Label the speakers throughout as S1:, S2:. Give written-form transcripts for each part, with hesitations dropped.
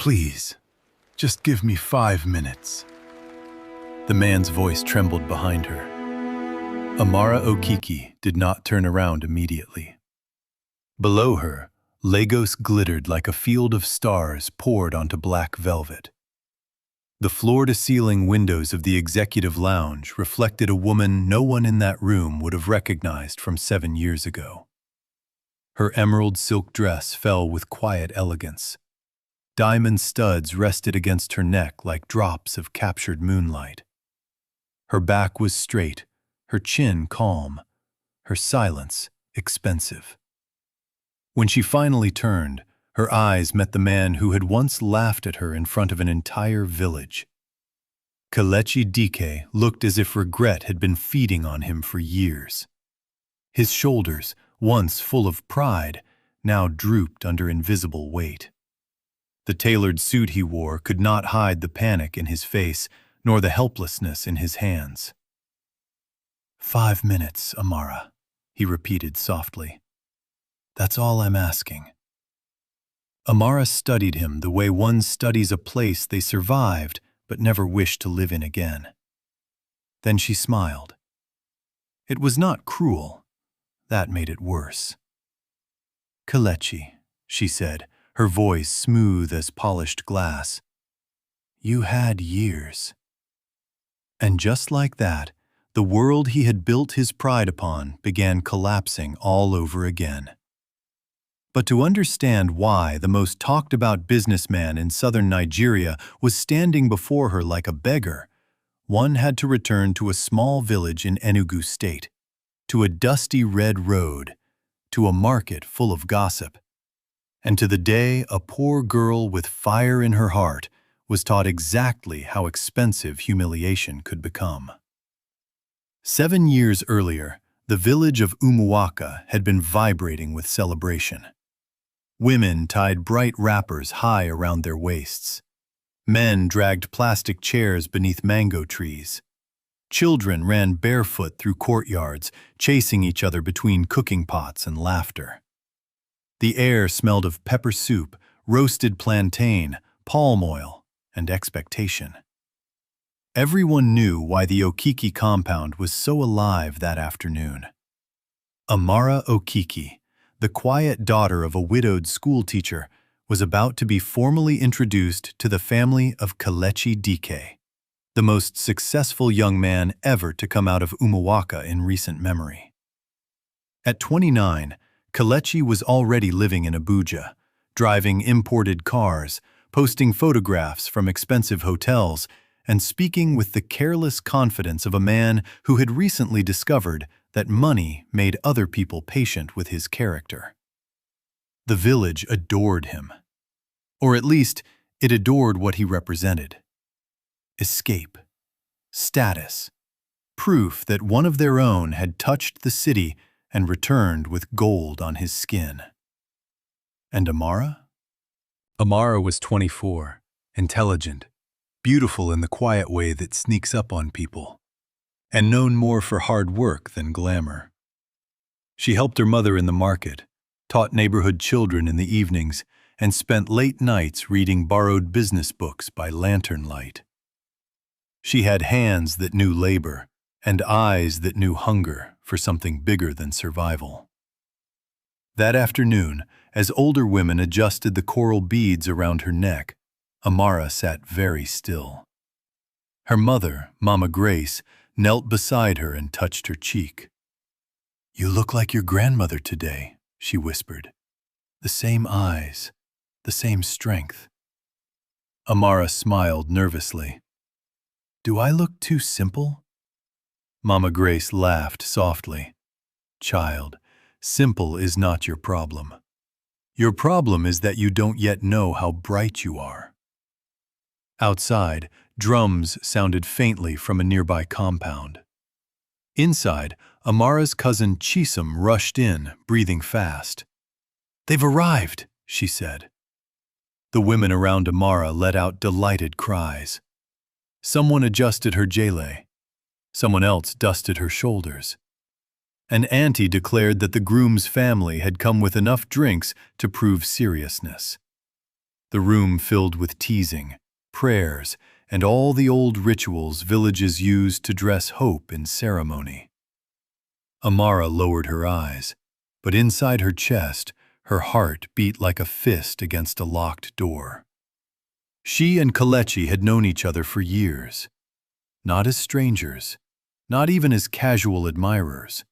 S1: Please, just give me 5 minutes. The man's voice trembled behind her. Amara Okeke did not turn around immediately. Below her, Lagos glittered like a field of stars poured onto black velvet. The floor-to-ceiling windows of the executive lounge reflected a woman no one in that room would have recognized from 7 years ago. Her emerald silk dress fell with quiet elegance. Diamond studs rested against her neck like drops of captured moonlight. Her back was straight, her chin calm, her silence expensive. When she finally turned, her eyes met the man who had once laughed at her in front of an entire village. Kelechi Dike looked as if regret had been feeding on him for years. His shoulders, once full of pride, now drooped under invisible weight. The tailored suit he wore could not hide the panic in his face, nor the helplessness in his hands. 5 minutes, Amara, he repeated softly. That's all I'm asking. Amara studied him the way one studies a place they survived but never wished to live in again. Then she smiled. It was not cruel. That made it worse. Kelechi, she said, her voice smooth as polished glass. You had years. And just like that, the world he had built his pride upon began collapsing all over again. But to understand why the most talked-about businessman in southern Nigeria was standing before her like a beggar, one had to return to a small village in Enugu State, to a dusty red road, to a market full of gossip, and to the day a poor girl with fire in her heart was taught exactly how expensive humiliation could become. 7 years earlier, the village of Umuaka had been vibrating with celebration. Women tied bright wrappers high around their waists. Men dragged plastic chairs beneath mango trees. Children ran barefoot through courtyards, chasing each other between cooking pots and laughter. The air smelled of pepper soup, roasted plantain, palm oil, and expectation. Everyone knew why the Okeke compound was so alive that afternoon. Amara Okeke, the quiet daughter of a widowed schoolteacher, was about to be formally introduced to the family of Kelechi Dike, the most successful young man ever to come out of Umuaka in recent memory. At 29, Kelechi was already living in Abuja, driving imported cars, posting photographs from expensive hotels, and speaking with the careless confidence of a man who had recently discovered that money made other people patient with his character. The village adored him. Or at least, it adored what he represented. Escape, status, proof that one of their own had touched the city and returned with gold on his skin. And Amara? Amara was 24, intelligent, beautiful in the quiet way that sneaks up on people, and known more for hard work than glamour. She helped her mother in the market, taught neighborhood children in the evenings, and spent late nights reading borrowed business books by lantern light. She had hands that knew labor and eyes that knew hunger for something bigger than survival. That afternoon, as older women adjusted the coral beads around her neck, Amara sat very still. Her mother, Mama Grace, knelt beside her and touched her cheek. "You look like your grandmother today," she whispered. "The same eyes, the same strength." Amara smiled nervously. "Do I look too simple?" Mama Grace laughed softly. "Child, simple is not your problem. Your problem is that you don't yet know how bright you are." Outside, drums sounded faintly from a nearby compound. Inside, Amara's cousin Chisom rushed in, breathing fast. "They've arrived," she said. The women around Amara let out delighted cries. Someone adjusted her jele. Someone else dusted her shoulders. An auntie declared that the groom's family had come with enough drinks to prove seriousness. the room filled with teasing, prayers, and all the old rituals villages used to dress hope in ceremony. Amara lowered her eyes, but inside her chest, her heart beat like a fist against a locked door. She and Kelechi had known each other for years, not as strangers, not even as casual admirers.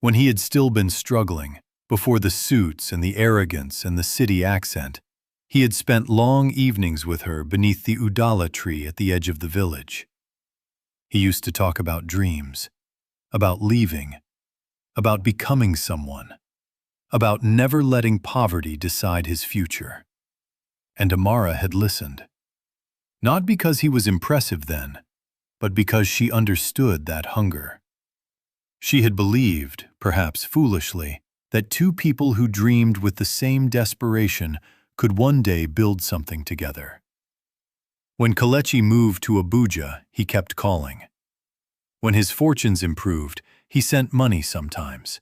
S1: When he had still been struggling, before the suits and the arrogance and the city accent, he had spent long evenings with her beneath the udala tree at the edge of the village. He used to talk about dreams, about leaving, about becoming someone, about never letting poverty decide his future. And Amara had listened. Not because he was impressive then, but because she understood that hunger. She had believed, perhaps foolishly, that two people who dreamed with the same desperation could one day build something together. When Kelechi moved to Abuja, he kept calling. When his fortunes improved, he sent money sometimes.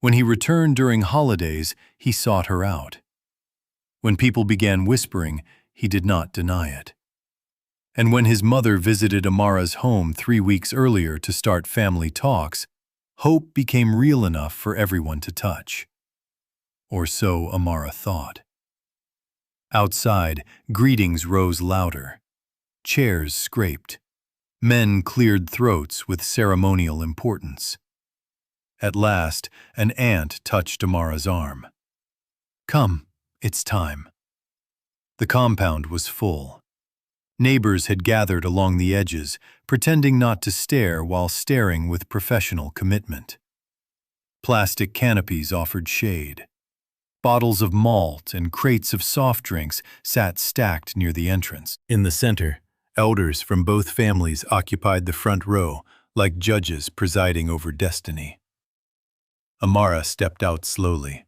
S1: When he returned during holidays, he sought her out. When people began whispering, he did not deny it. And when his mother visited Amara's home 3 weeks earlier to start family talks, hope became real enough for everyone to touch. Or so Amara thought. Outside, greetings rose louder. Chairs scraped. Men cleared throats with ceremonial importance. At last, an aunt touched Amara's arm. "Come, it's time." The compound was full. Neighbors had gathered along the edges, pretending not to stare while staring with professional commitment. Plastic canopies offered shade. Bottles of malt and crates of soft drinks sat stacked near the entrance. In the center, elders from both families occupied the front row, like judges presiding over destiny. Amara stepped out slowly.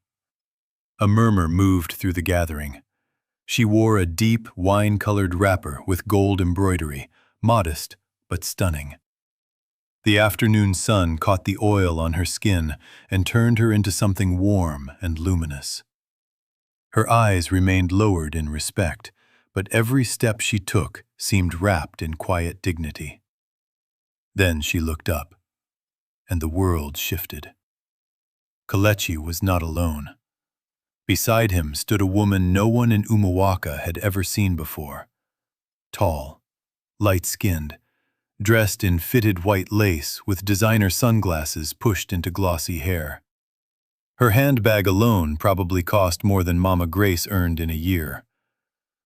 S1: A murmur moved through the gathering. She wore a deep, wine-colored wrapper with gold embroidery, modest but stunning. The afternoon sun caught the oil on her skin and turned her into something warm and luminous. Her eyes remained lowered in respect, but every step she took seemed wrapped in quiet dignity. Then she looked up, and the world shifted. Kletchi was not alone. Beside him stood a woman no one in Umuaka had ever seen before. Tall, light-skinned, dressed in fitted white lace with designer sunglasses pushed into glossy hair. Her handbag alone probably cost more than Mama Grace earned in a year.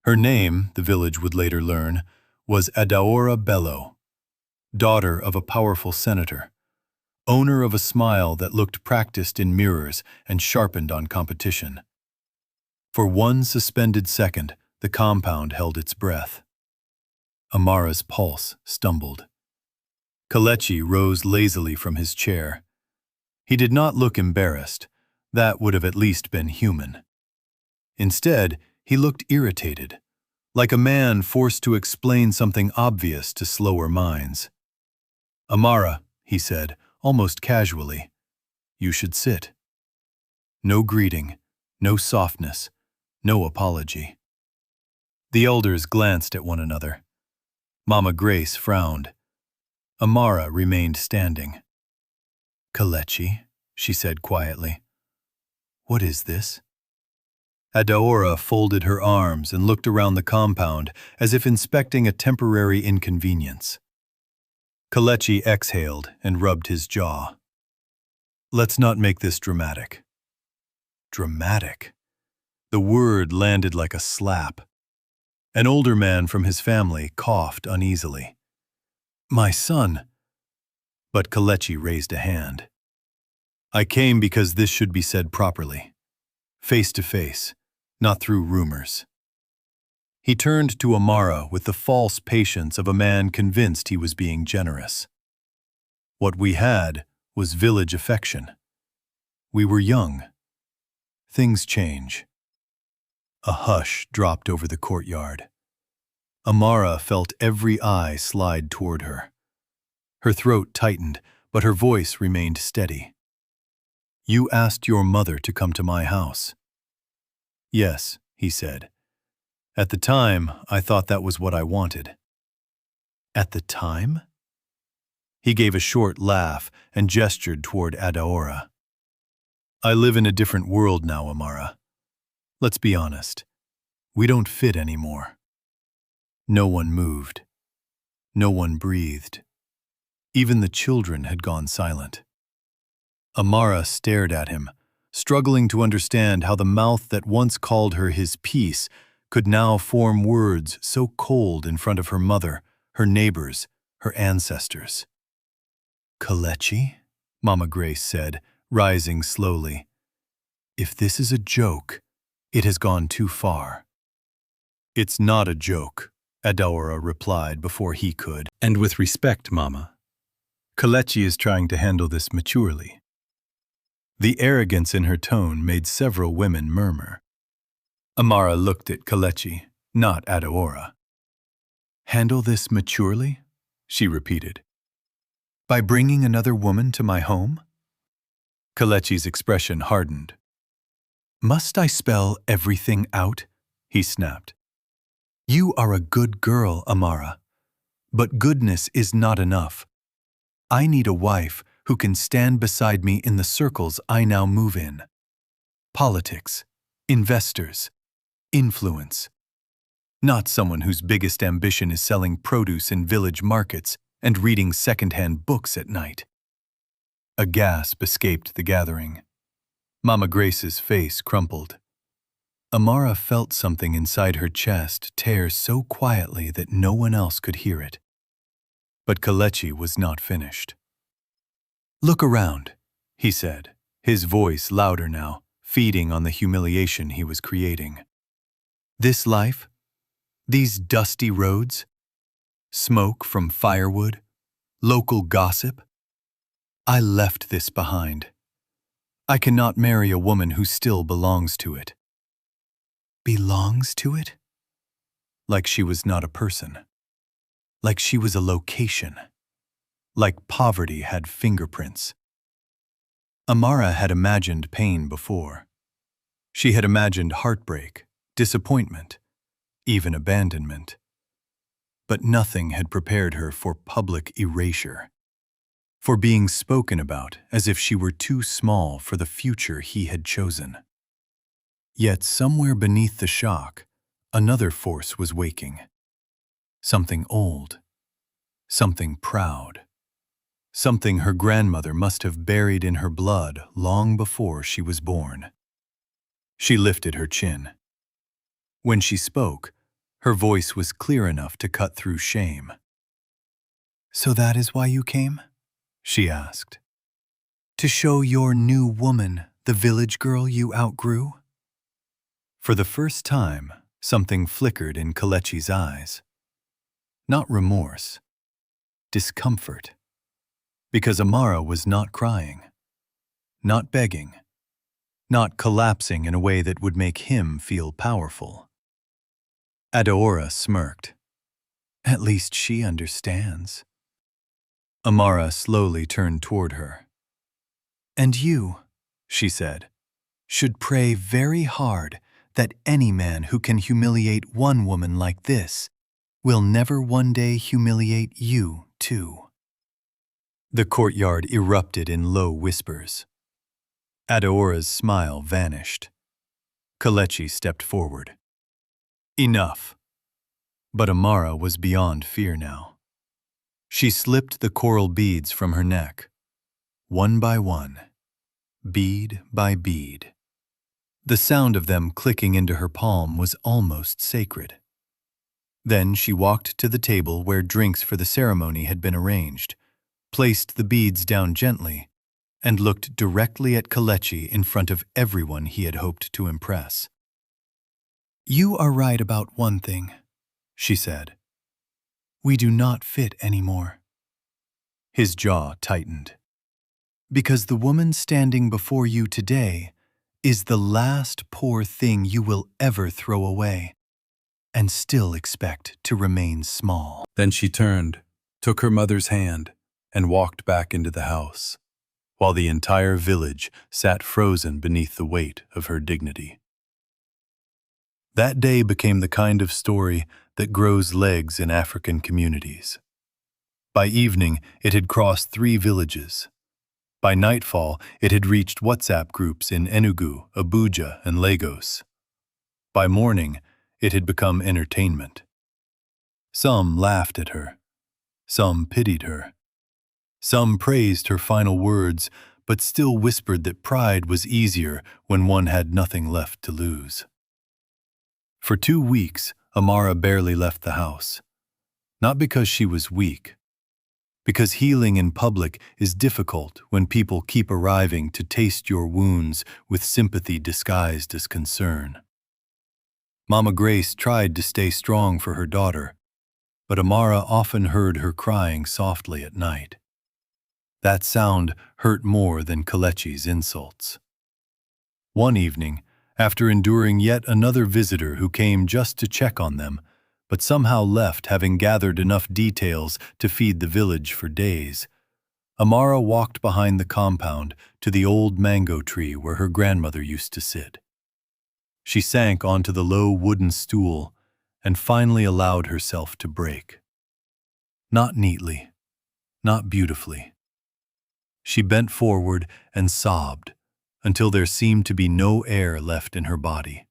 S1: Her name, the village would later learn, was Adaora Bello, daughter of a powerful senator, owner of a smile that looked practiced in mirrors and sharpened on competition. For one suspended second, the compound held its breath. Amara's pulse stumbled. Kelechi rose lazily from his chair. He did not look embarrassed. That would have at least been human. Instead, he looked irritated, like a man forced to explain something obvious to slower minds. "Amara," he said, almost casually, "you should sit." No greeting, no softness, no apology. The elders glanced at one another. Mama Grace frowned. Amara remained standing. "Kelechi," she said quietly, "what is this?" Adaora folded her arms and looked around the compound as if inspecting a temporary inconvenience. Kelechi exhaled and rubbed his jaw. "Let's not make this dramatic." Dramatic. The word landed like a slap. An older man from his family coughed uneasily. "My son." But Kelechi raised a hand. "I came because this should be said properly. Face to face, not through rumors." He turned to Amara with the false patience of a man convinced he was being generous. "What we had was village affection. We were young. Things change." A hush dropped over the courtyard. Amara felt every eye slide toward her. Her throat tightened, but her voice remained steady. "You asked your mother to come to my house." "Yes," he said, At the time, I thought that was what I wanted. At the time? He gave a short laugh and gestured toward Adaora. I live in a different world now, Amara. Let's be honest. We don't fit anymore. No one moved. No one breathed. Even the children had gone silent. Amara stared at him, struggling to understand how the mouth that once called her his peace could now form words so cold in front of her mother, her neighbors, her ancestors. Kelechi, Mama Grace said, rising slowly. If this is a joke, it has gone too far. It's not a joke, Adaora replied before he could. And with respect, Mama. Kelechi is trying to handle this maturely. The arrogance in her tone made several women murmur. Amara looked at Kelechi, not Adaora. Handle this maturely? She repeated. By bringing another woman to my home? Kelechi's expression hardened. Must I spell everything out? He snapped. You are a good girl, Amara. But goodness is not enough. I need a wife who can stand beside me in the circles I now move in. Politics, investors, influence. Not someone whose biggest ambition is selling produce in village markets and reading second-hand books at night. A gasp escaped the gathering. Mama Grace's face crumpled. Amara felt something inside her chest tear so quietly that no one else could hear it. But Kelechi was not finished. Look around, he said, his voice louder now, feeding on the humiliation he was creating. This life, these dusty roads, smoke from firewood, local gossip. I left this behind. I cannot marry a woman who still belongs to it. Belongs to it? Like she was not a person. Like she was a location. Like poverty had fingerprints. Amara had imagined pain before. She had imagined heartbreak, disappointment, even abandonment. But nothing had prepared her for public erasure, for being spoken about as if she were too small for the future he had chosen. Yet somewhere beneath the shock, another force was waking. Something old, something proud, something her grandmother must have buried in her blood long before she was born. She lifted her chin. When she spoke, her voice was clear enough to cut through shame. So that is why you came? She asked. To show your new woman the village girl you outgrew? For the first time, something flickered in Kelechi's eyes. Not remorse, discomfort. Because Amara was not crying, not begging, not collapsing in a way that would make him feel powerful. Adaora smirked. At least she understands. Amara slowly turned toward her. And you, she said, should pray very hard that any man who can humiliate one woman like this will never one day humiliate you, too. The courtyard erupted in low whispers. Adaora's smile vanished. Kelechi stepped forward. Enough. But Amara was beyond fear now. She slipped the coral beads from her neck, one by one, bead by bead. The sound of them clicking into her palm was almost sacred. Then she walked to the table where drinks for the ceremony had been arranged, placed the beads down gently, and looked directly at Kelechi in front of everyone he had hoped to impress. You are right about one thing, she said. We do not fit anymore. His jaw tightened. Because the woman standing before you today is the last poor thing you will ever throw away and still expect to remain small. Then she turned, took her mother's hand, and walked back into the house, while the entire village sat frozen beneath the weight of her dignity. That day became the kind of story that grows legs in African communities. By evening, it had crossed 3 villages. By nightfall, it had reached WhatsApp groups in Enugu, Abuja, and Lagos. By morning, it had become entertainment. Some laughed at her. Some pitied her. Some praised her final words, but still whispered that pride was easier when one had nothing left to lose. For 2 weeks, Amara barely left the house. Not because she was weak. Because healing in public is difficult when people keep arriving to taste your wounds with sympathy disguised as concern. Mama Grace tried to stay strong for her daughter, but Amara often heard her crying softly at night. That sound hurt more than Kelechi's insults. One evening, after enduring yet another visitor who came just to check on them, but somehow left having gathered enough details to feed the village for days, Amara walked behind the compound to the old mango tree where her grandmother used to sit. She sank onto the low wooden stool and finally allowed herself to break. Not neatly, not beautifully. She bent forward and sobbed until there seemed to be no air left in her body.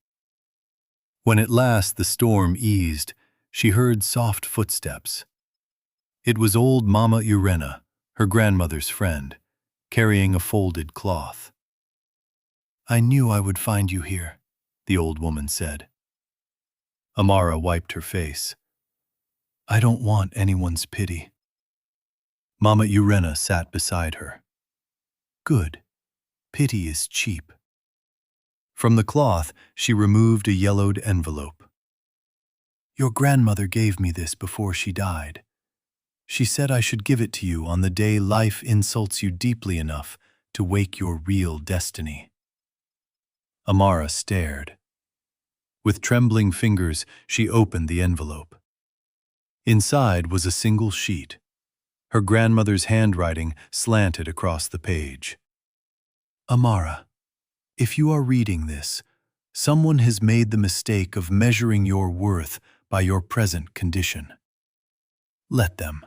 S1: When at last the storm eased, she heard soft footsteps. It was old Mama Irena, her grandmother's friend, carrying a folded cloth. "I knew I would find you here," the old woman said. Amara wiped her face. "I don't want anyone's pity." Mama Irena sat beside her. "Good. Pity is cheap." From the cloth, she removed a yellowed envelope. "Your grandmother gave me this before she died. She said I should give it to you on the day life insults you deeply enough to wake your real destiny." Amara stared. With trembling fingers, she opened the envelope. Inside was a single sheet. Her grandmother's handwriting slanted across the page. "Amara, if you are reading this, someone has made the mistake of measuring your worth by your present condition. Let them.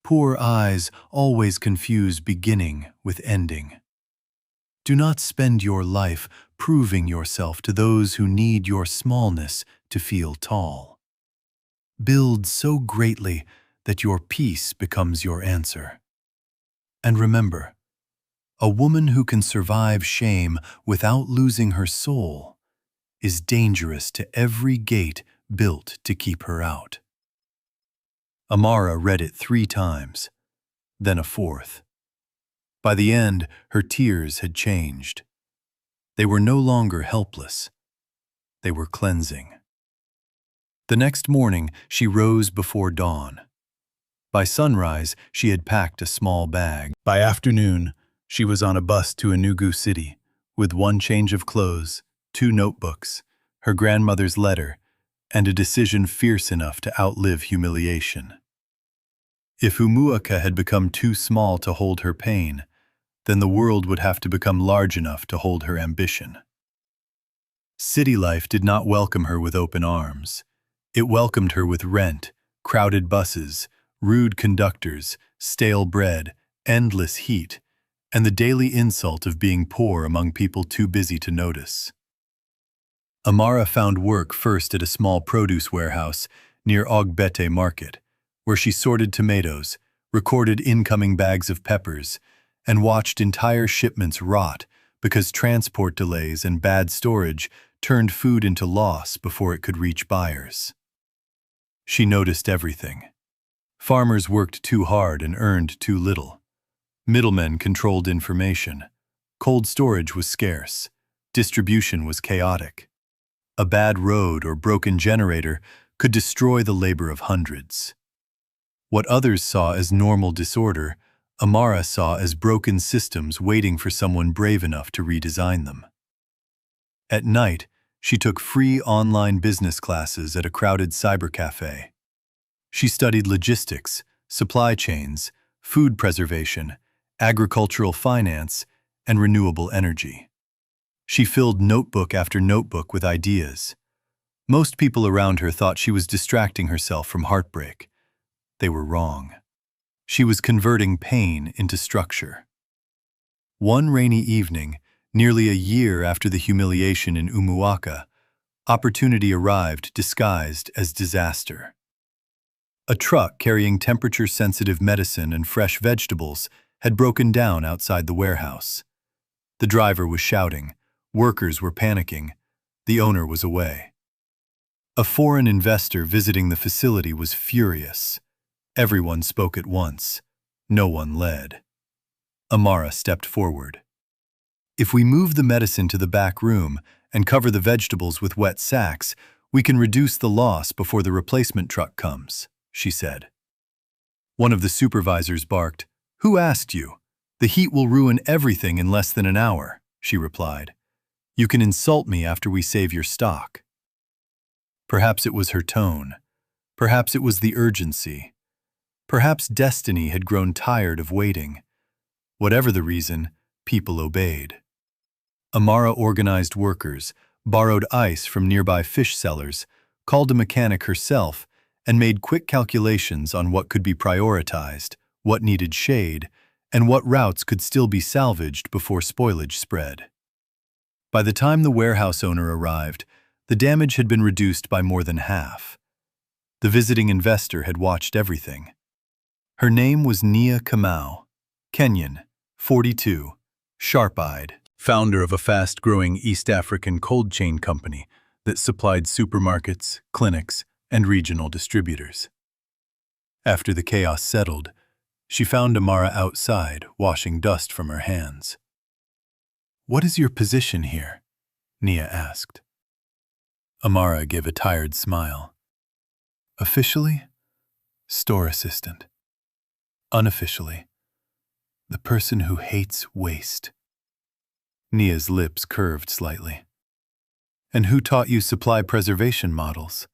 S1: Poor eyes always confuse beginning with ending. Do not spend your life proving yourself to those who need your smallness to feel tall. Build so greatly that your peace becomes your answer. And remember, a woman who can survive shame without losing her soul is dangerous to every gate built to keep her out." Amara read it 3 times, then a 4th. By the end, her tears had changed. They were no longer helpless. They were cleansing. The next morning, she rose before dawn. By sunrise, she had packed a small bag. By afternoon, she was on a bus to Enugu City, with 1 change of clothes, 2 notebooks, her grandmother's letter, and a decision fierce enough to outlive humiliation. If Umuaka had become too small to hold her pain, then the world would have to become large enough to hold her ambition. City life did not welcome her with open arms. It welcomed her with rent, crowded buses, rude conductors, stale bread, endless heat, and the daily insult of being poor among people too busy to notice. Amara found work first at a small produce warehouse near Ogbete Market, where she sorted tomatoes, recorded incoming bags of peppers, and watched entire shipments rot because transport delays and bad storage turned food into loss before it could reach buyers. She noticed everything. Farmers worked too hard and earned too little. Middlemen controlled information. Cold storage was scarce. Distribution was chaotic. A bad road or broken generator could destroy the labor of hundreds. What others saw as normal disorder, Amara saw as broken systems waiting for someone brave enough to redesign them. At night, she took free online business classes at a crowded cybercafe. She studied logistics, supply chains, food preservation, agricultural finance, and renewable energy. She filled notebook after notebook with ideas. Most people around her thought she was distracting herself from heartbreak. They were wrong. She was converting pain into structure. One rainy evening, nearly a year after the humiliation in Umuaka, opportunity arrived disguised as disaster. A truck carrying temperature-sensitive medicine and fresh vegetables had broken down outside the warehouse. The driver was shouting, workers were panicking, the owner was away. A foreign investor visiting the facility was furious. Everyone spoke at once. No one led. Amara stepped forward. "If we move the medicine to the back room and cover the vegetables with wet sacks, we can reduce the loss before the replacement truck comes," she said. One of the supervisors barked, "Who asked you? The heat will ruin everything in less than an hour," she replied. "You can insult me after we save your stock." Perhaps it was her tone. Perhaps it was the urgency. Perhaps destiny had grown tired of waiting. Whatever the reason, people obeyed. Amara organized workers, borrowed ice from nearby fish sellers, called a mechanic herself, and made quick calculations on what could be prioritized, what needed shade, and what routes could still be salvaged before spoilage spread. By the time the warehouse owner arrived, the damage had been reduced by more than half. The visiting investor had watched everything. Her name was Nia Kamau, Kenyan, 42, sharp-eyed, founder of a fast-growing East African cold chain company that supplied supermarkets, clinics, and regional distributors. After the chaos settled, she found Amara outside, washing dust from her hands. "What is your position here?" Nia asked. Amara gave a tired smile. "Officially, store assistant. Unofficially, the person who hates waste." Nia's lips curved slightly. "And who taught you supply preservation models?"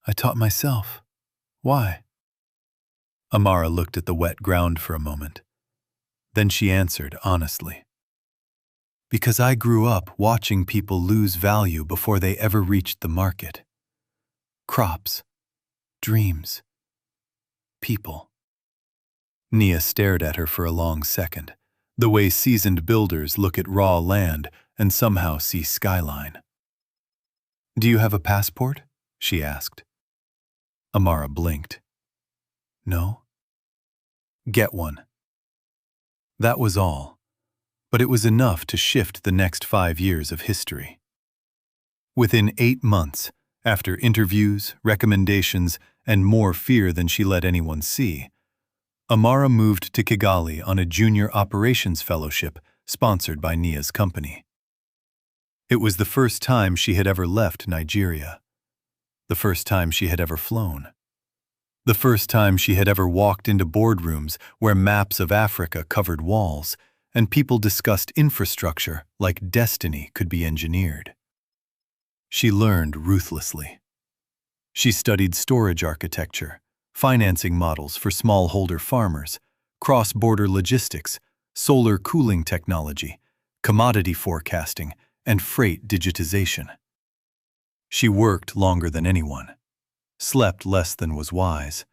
S1: "I taught myself. Why?" Amara looked at the wet ground for a moment. Then she answered honestly. "Because I grew up watching people lose value before they ever reached the market. Crops, dreams, people." Nia stared at her for a long second, the way seasoned builders look at raw land and somehow see skyline. "Do you have a passport?" she asked. Amara blinked. "No." "Get one." That was all, but it was enough to shift the next 5 years of history. Within 8 months, after interviews, recommendations, and more fear than she let anyone see, Amara moved to Kigali on a junior operations fellowship sponsored by Nia's company. It was the first time she had ever left Nigeria, the first time she had ever flown, the first time she had ever walked into boardrooms where maps of Africa covered walls and people discussed infrastructure like destiny could be engineered. She learned ruthlessly. She studied storage architecture, financing models for smallholder farmers, cross-border logistics, solar cooling technology, commodity forecasting, and freight digitization. She worked longer than anyone, slept less than was wise,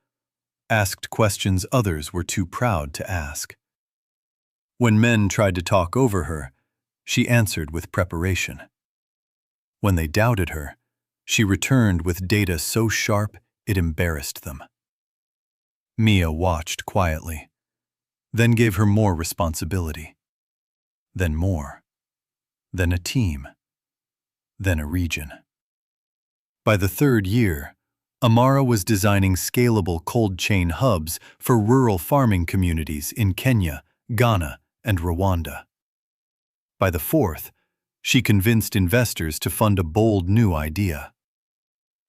S1: asked questions others were too proud to ask. When men tried to talk over her, she answered with preparation. When they doubted her, she returned with data so sharp it embarrassed them. Mia watched quietly, then gave her more responsibility, then more, then a team, then a region. By the 3rd year, Amara was designing scalable cold chain hubs for rural farming communities in Kenya, Ghana, and Rwanda. By the 4th, she convinced investors to fund a bold new idea: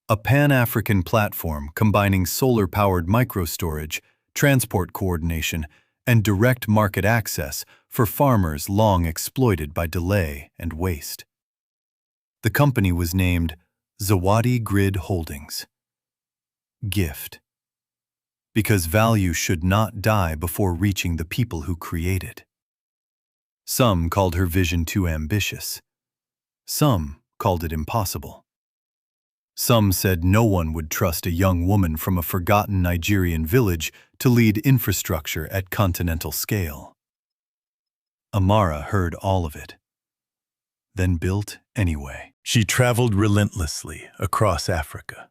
S1: a Pan-African platform combining solar-powered microstorage, transport coordination, and direct market access for farmers long exploited by delay and waste. The company was named Zawadi Grid Holdings. Gift. Because value should not die before reaching the people who create it. Some called her vision too ambitious. Some called it impossible. Some said no one would trust a young woman from a forgotten Nigerian village to lead infrastructure at continental scale. Amara heard all of it, then built anyway. She traveled relentlessly across Africa,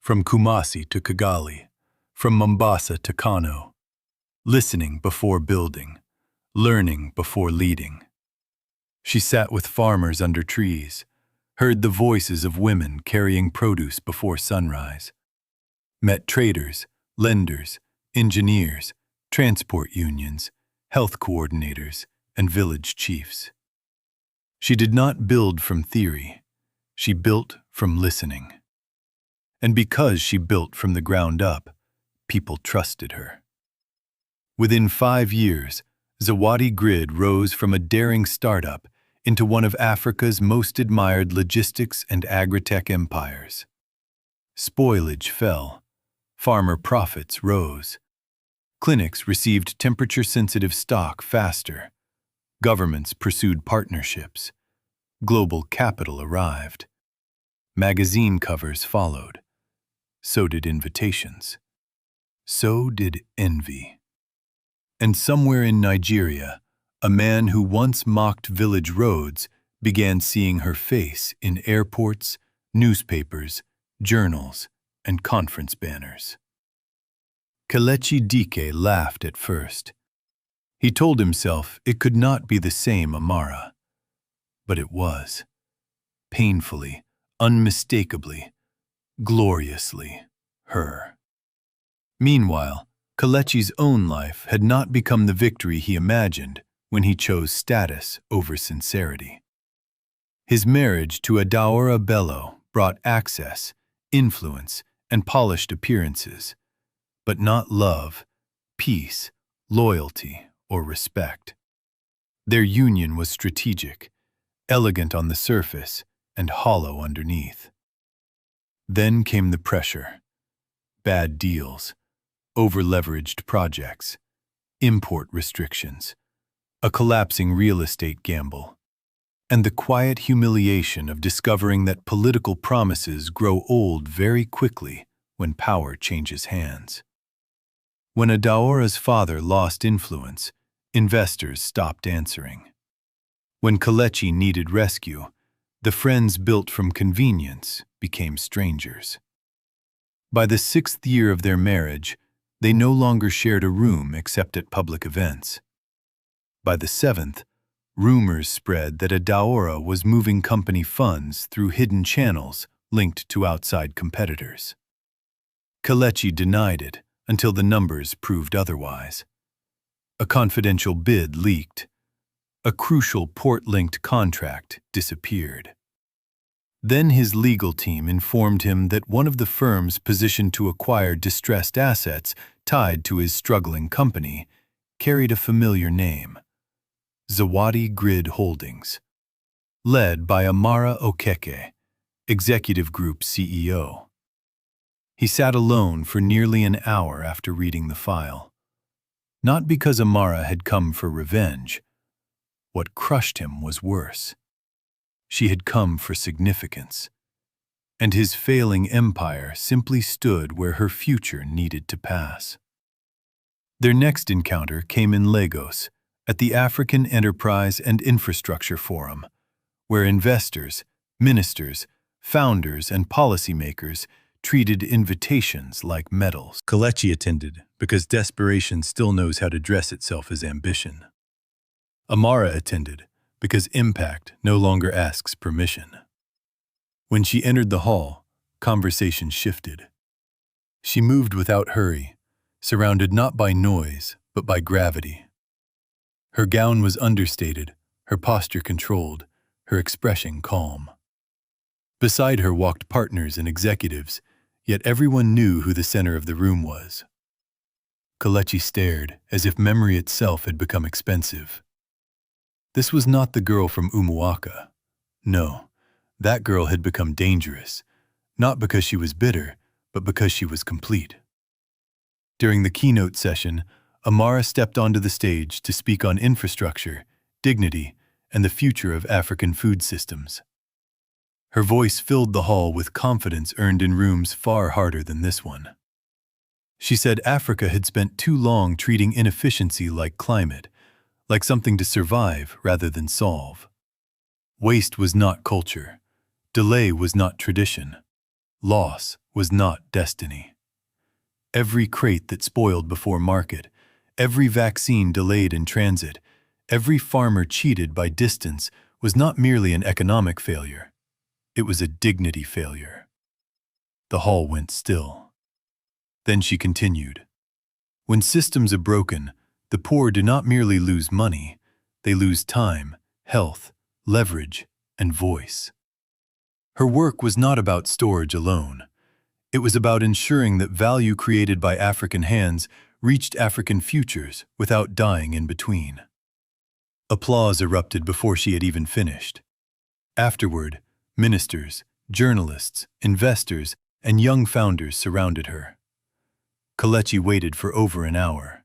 S1: from Kumasi to Kigali, from Mombasa to Kano, listening before building, learning before leading. She sat with farmers under trees, heard the voices of women carrying produce before sunrise, met traders, lenders, engineers, transport unions, health coordinators, and village chiefs. She did not build from theory, she built from listening. And because she built from the ground up, people trusted her. Within 5 years, Zawadi Grid rose from a daring startup into one of Africa's most admired logistics and agri-tech empires. Spoilage fell, farmer profits rose. Clinics received temperature-sensitive stock faster. Governments pursued partnerships. Global capital arrived. Magazine covers followed. So did invitations. So did envy. And somewhere in Nigeria, a man who once mocked village roads began seeing her face in airports, newspapers, journals, and conference banners. Kelechi Dike laughed at first. He told himself it could not be the same Amara. But it was. Painfully, unmistakably, gloriously her. Meanwhile, Kelechi's own life had not become the victory he imagined when he chose status over sincerity. His marriage to Adaora Bello brought access, influence, and polished appearances, but not love, peace, loyalty, or respect. Their union was strategic, elegant on the surface, and hollow underneath. Then came the pressure. Bad deals, over-leveraged projects, import restrictions, a collapsing real estate gamble, and the quiet humiliation of discovering that political promises grow old very quickly when power changes hands. When Adaora's father lost influence, investors stopped answering. When Kelechi needed rescue, the friends built from convenience became strangers. By the 6th year of their marriage, they no longer shared a room except at public events. By the 7th, rumors spread that Adaora was moving company funds through hidden channels linked to outside competitors. Kelechi denied it until the numbers proved otherwise. A confidential bid leaked. A crucial port-linked contract disappeared. Then his legal team informed him that one of the firms positioned to acquire distressed assets tied to his struggling company carried a familiar name: Zawadi Grid Holdings, led by Amara Okeke, Executive Group CEO. He sat alone for nearly an hour after reading the file. Not because Amara had come for revenge. What crushed him was worse. She had come for significance, and his failing empire simply stood where her future needed to pass. Their next encounter came in Lagos, at the African Enterprise and Infrastructure Forum, where investors, ministers, founders, and policymakers treated invitations like medals. Kelechi attended because desperation still knows how to dress itself as ambition. Amara attended because impact no longer asks permission. When she entered the hall, conversation shifted. She moved without hurry, surrounded not by noise, but by gravity. Her gown was understated, her posture controlled, her expression calm. Beside her walked partners and executives, yet everyone knew who the center of the room was. Kelechi stared, as if memory itself had become expensive. This was not the girl from Umuaka. No, that girl had become dangerous, not because she was bitter, but because she was complete. During the keynote session, Amara stepped onto the stage to speak on infrastructure, dignity, and the future of African food systems. Her voice filled the hall with confidence earned in rooms far harder than this one. She said Africa had spent too long treating inefficiency like climate, like something to survive rather than solve. Waste was not culture. Delay was not tradition. Loss was not destiny. Every crate that spoiled before market, every vaccine delayed in transit, every farmer cheated by distance was not merely an economic failure. It was a dignity failure. The hall went still. Then she continued. When systems are broken, the poor do not merely lose money, they lose time, health, leverage, and voice. Her work was not about storage alone. It was about ensuring that value created by African hands reached African futures without dying in between. Applause erupted before she had even finished. Afterward, ministers, journalists, investors, and young founders surrounded her. Kelechi waited for over an hour.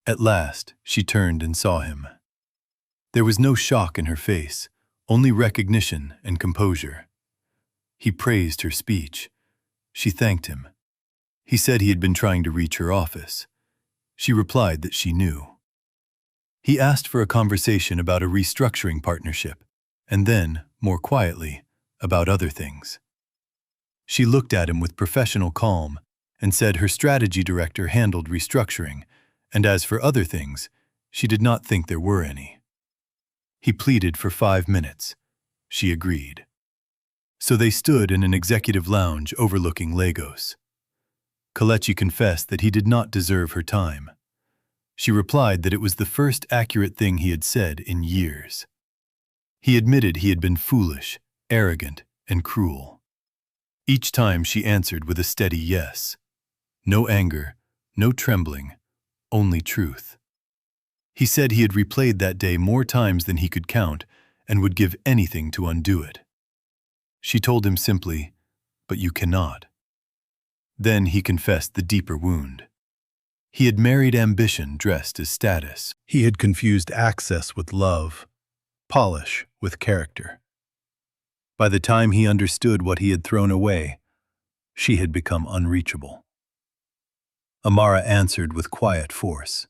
S1: At last, she turned and saw him. There was no shock in her face, only recognition and composure. He praised her speech. She thanked him. He said he had been trying to reach her office. She replied that she knew. He asked for a conversation about a restructuring partnership, and then, more quietly, about other things. She looked at him with professional calm and said her strategy director handled restructuring, and as for other things, she did not think there were any. He pleaded for 5 minutes. She agreed. So they stood in an executive lounge overlooking Lagos. Kelechi confessed that he did not deserve her time. She replied that it was the first accurate thing he had said in years. He admitted he had been foolish, arrogant, and cruel. Each time she answered with a steady yes. No anger, no trembling, only truth. He said he had replayed that day more times than he could count and would give anything to undo it. She told him simply, "But you cannot." Then he confessed the deeper wound. He had married ambition dressed as status. He had confused access with love, polish with character. By the time he understood what he had thrown away, she had become unreachable. Amara answered with quiet force.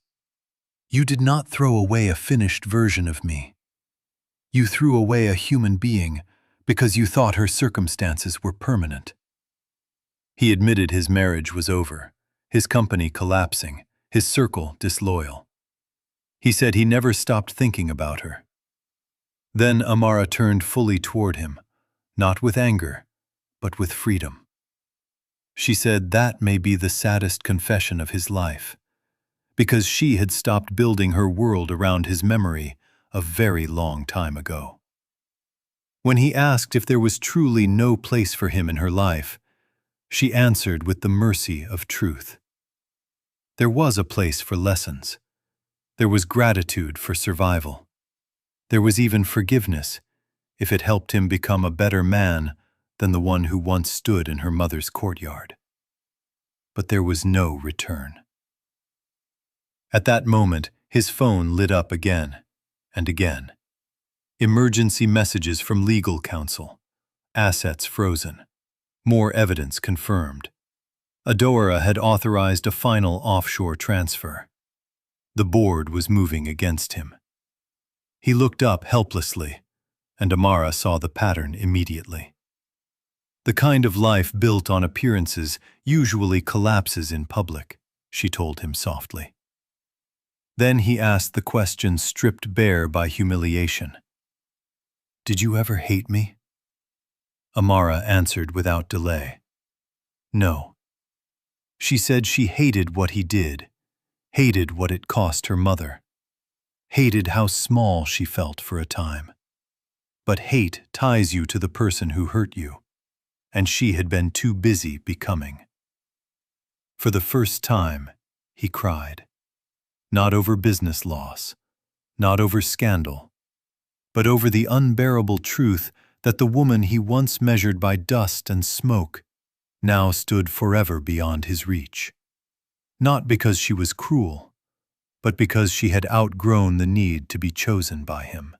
S1: You did not throw away a finished version of me. You threw away a human being because you thought her circumstances were permanent. He admitted his marriage was over, his company collapsing, his circle disloyal. He said he never stopped thinking about her. Then Amara turned fully toward him, not with anger, but with freedom. She said that may be the saddest confession of his life, because she had stopped building her world around his memory a very long time ago. When he asked if there was truly no place for him in her life, she answered with the mercy of truth. There was a place for lessons. There was gratitude for survival. There was even forgiveness, if it helped him become a better man than the one who once stood in her mother's courtyard. But there was no return. At that moment, his phone lit up again and again. Emergency messages from legal counsel. Assets frozen. More evidence confirmed. Adora had authorized a final offshore transfer. The board was moving against him. He looked up helplessly, and Amara saw the pattern immediately. The kind of life built on appearances usually collapses in public, she told him softly. Then he asked the question stripped bare by humiliation. Did you ever hate me? Amara answered without delay. No. She said she hated what he did, hated what it cost her mother, hated how small she felt for a time. But hate ties you to the person who hurt you, and she had been too busy becoming. For the first time, he cried. Not over business loss, not over scandal, but over the unbearable truth that the woman he once measured by dust and smoke now stood forever beyond his reach. Not because she was cruel, but because she had outgrown the need to be chosen by him.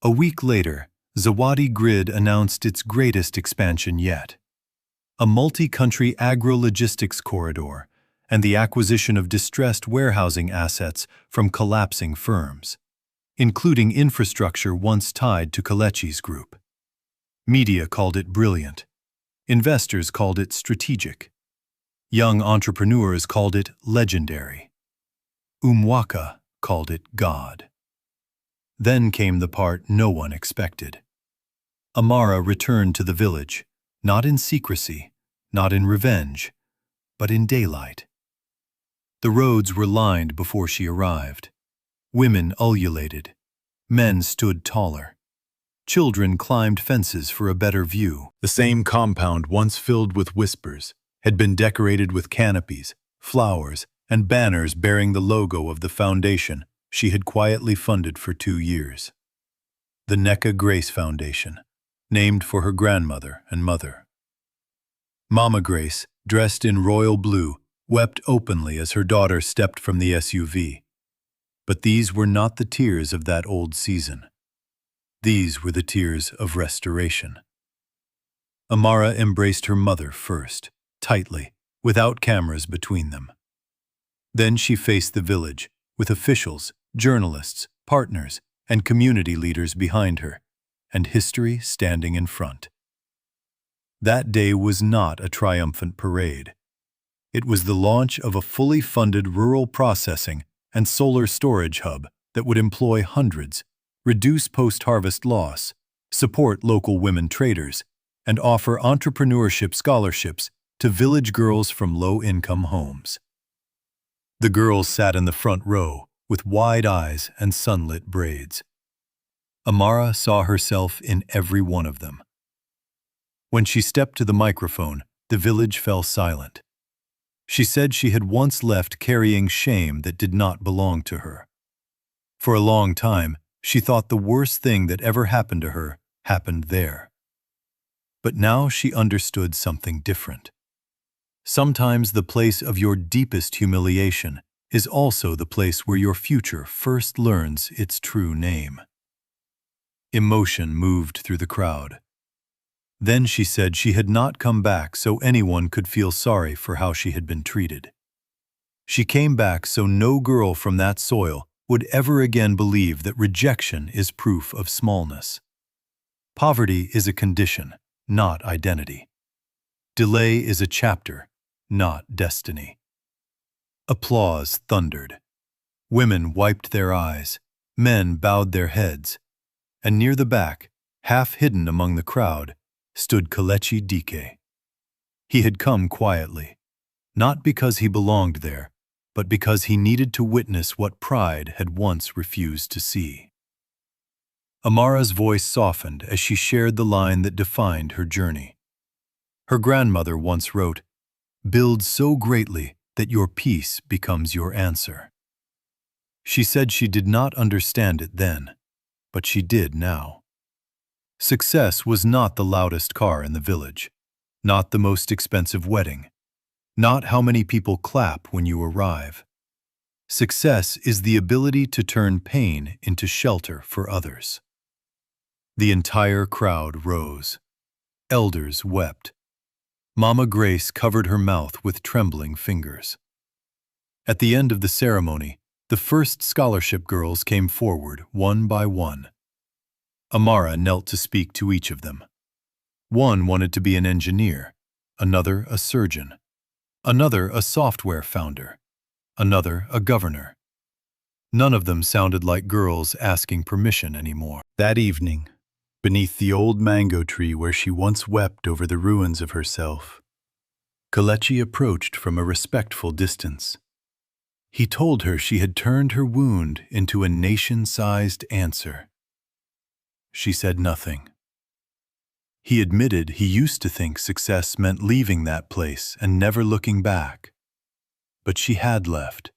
S1: A week later, Zawadi Grid announced its greatest expansion yet. A multi-country agro-logistics corridor and the acquisition of distressed warehousing assets from collapsing firms, including infrastructure once tied to Kelechi's group. Media called it brilliant. Investors called it strategic. Young entrepreneurs called it legendary. Umuaka called it God. Then came the part no one expected. Amara returned to the village, not in secrecy, not in revenge, but in daylight. The roads were lined before she arrived. Women ululated. Men stood taller. Children climbed fences for a better view. The same compound once filled with whispers had been decorated with canopies, flowers, and banners bearing the logo of the foundation she had quietly funded for 2 years. The Nneka Grace Foundation, named for her grandmother and mother. Mama Grace, dressed in royal blue, wept openly as her daughter stepped from the SUV. But these were not the tears of that old season. These were the tears of restoration. Amara embraced her mother first, tightly, without cameras between them. Then she faced the village, with officials, journalists, partners, and community leaders behind her, and history standing in front. That day was not a triumphant parade. It was the launch of a fully funded rural processing and solar storage hub that would employ hundreds, reduce post-harvest loss, support local women traders, and offer entrepreneurship scholarships to village girls from low-income homes. The girls sat in the front row with wide eyes and sunlit braids. Amara saw herself in every one of them. When she stepped to the microphone, the village fell silent. She said she had once left carrying shame that did not belong to her. For a long time, she thought the worst thing that ever happened to her happened there. But now she understood something different. Sometimes the place of your deepest humiliation is also the place where your future first learns its true name. Emotion moved through the crowd. Then she said she had not come back so anyone could feel sorry for how she had been treated. She came back so no girl from that soil would ever again believe that rejection is proof of smallness. Poverty is a condition, not identity. Delay is a chapter, not destiny. Applause thundered. Women wiped their eyes, men bowed their heads, and near the back, half hidden among the crowd, stood Kelechi Dike. He had come quietly, not because he belonged there, but because he needed to witness what pride had once refused to see. Amara's voice softened as she shared the line that defined her journey. Her grandmother once wrote, "Build so greatly that your peace becomes your answer." She said she did not understand it then, but she did now. Success was not the loudest car in the village, not the most expensive wedding, not how many people clap when you arrive. Success is the ability to turn pain into shelter for others. The entire crowd rose. Elders wept. Mama Grace covered her mouth with trembling fingers. At the end of the ceremony, the first scholarship girls came forward one by one. Amara knelt to speak to each of them. One wanted to be an engineer, another a surgeon, another a software founder, another a governor. None of them sounded like girls asking permission anymore. That evening, beneath the old mango tree where she once wept over the ruins of herself, Kelechi approached from a respectful distance. He told her she had turned her wound into a nation-sized answer. She said nothing. He admitted he used to think success meant leaving that place and never looking back. But she had left,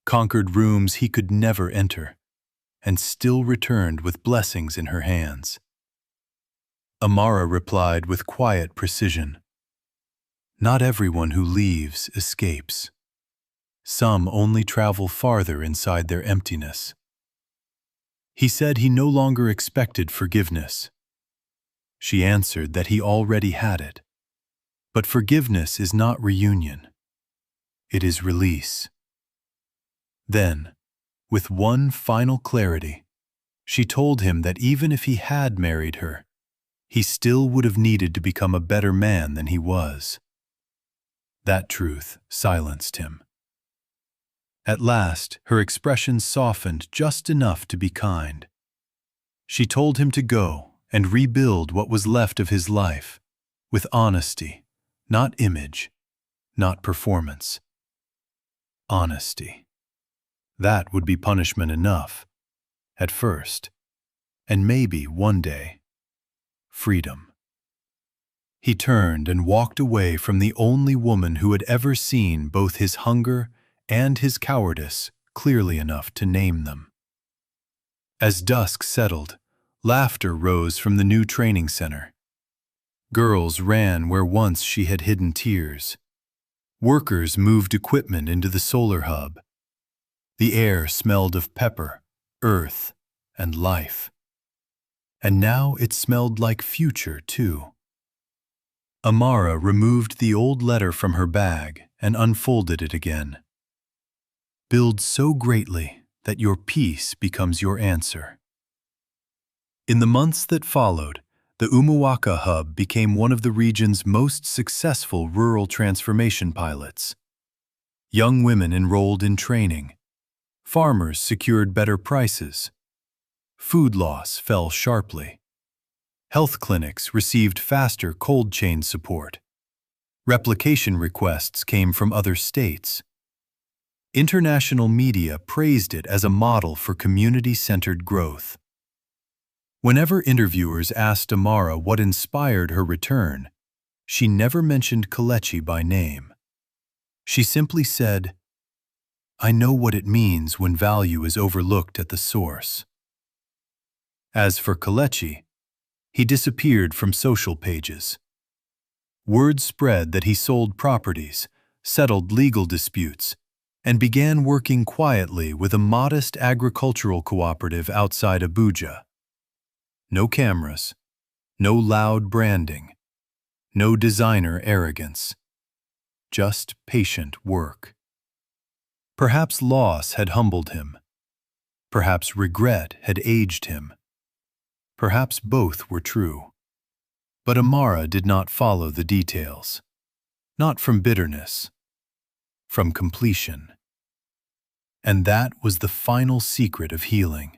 S1: conquered rooms he could never enter, and still returned with blessings in her hands. Amara replied with quiet precision, "Not everyone who leaves escapes. Some only travel farther inside their emptiness." He said he no longer expected forgiveness, She answered that he already had it. But forgiveness is not reunion. It is release. Then, with one final clarity, she told him that even if he had married her, he still would have needed to become a better man than he was. That truth silenced him. At last, her expression softened just enough to be kind. She told him to go and rebuild what was left of his life, with honesty, not image, not performance. Honesty. That would be punishment enough, at first, and maybe one day, freedom. He turned and walked away from the only woman who had ever seen both his hunger and his cowardice clearly enough to name them. As dusk settled, laughter rose from the new training center. Girls ran where once she had hidden tears. Workers moved equipment into the solar hub. The air smelled of pepper, earth, and life. And now it smelled like future, too. Amara removed the old letter from her bag and unfolded it again. Build so greatly that your peace becomes your answer. In the months that followed, the Umuaka hub became one of the region's most successful rural transformation pilots. Young women enrolled in training. Farmers secured better prices. Food loss fell sharply. Health clinics received faster cold chain support. Replication requests came from other states. International media praised it as a model for community-centered growth. Whenever interviewers asked Amara what inspired her return, she never mentioned Kelechi by name. She simply said, "I know what it means when value is overlooked at the source." As for Kletchi, he disappeared from social pages. Word spread that he sold properties, settled legal disputes, and began working quietly with a modest agricultural cooperative outside Abuja. No cameras, no loud branding, no designer arrogance, just patient work. Perhaps loss had humbled him. Perhaps regret had aged him. Perhaps both were true. But Amara did not follow the details. Not from bitterness, from completion. And that was the final secret of healing.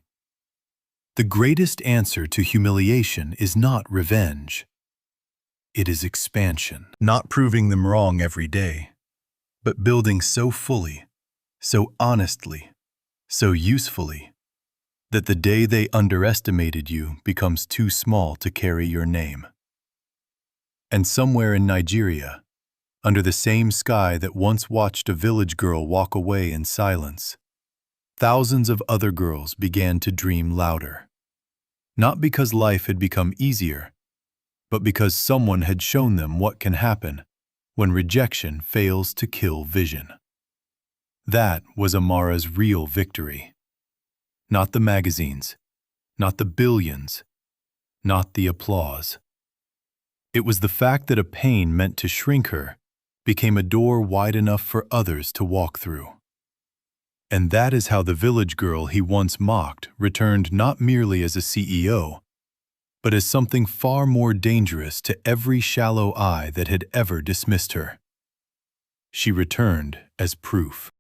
S1: The greatest answer to humiliation is not revenge. It is expansion. Not proving them wrong every day, but building so fully, so honestly, so usefully, that the day they underestimated you becomes too small to carry your name. And somewhere in Nigeria, under the same sky that once watched a village girl walk away in silence, thousands of other girls began to dream louder. Not because life had become easier, but because someone had shown them what can happen when rejection fails to kill vision. That was Amara's real victory. Not the magazines, not the billions, not the applause. It was the fact that a pain meant to shrink her became a door wide enough for others to walk through. And that is how the village girl he once mocked returned not merely as a CEO, but as something far more dangerous to every shallow eye that had ever dismissed her. She returned as proof.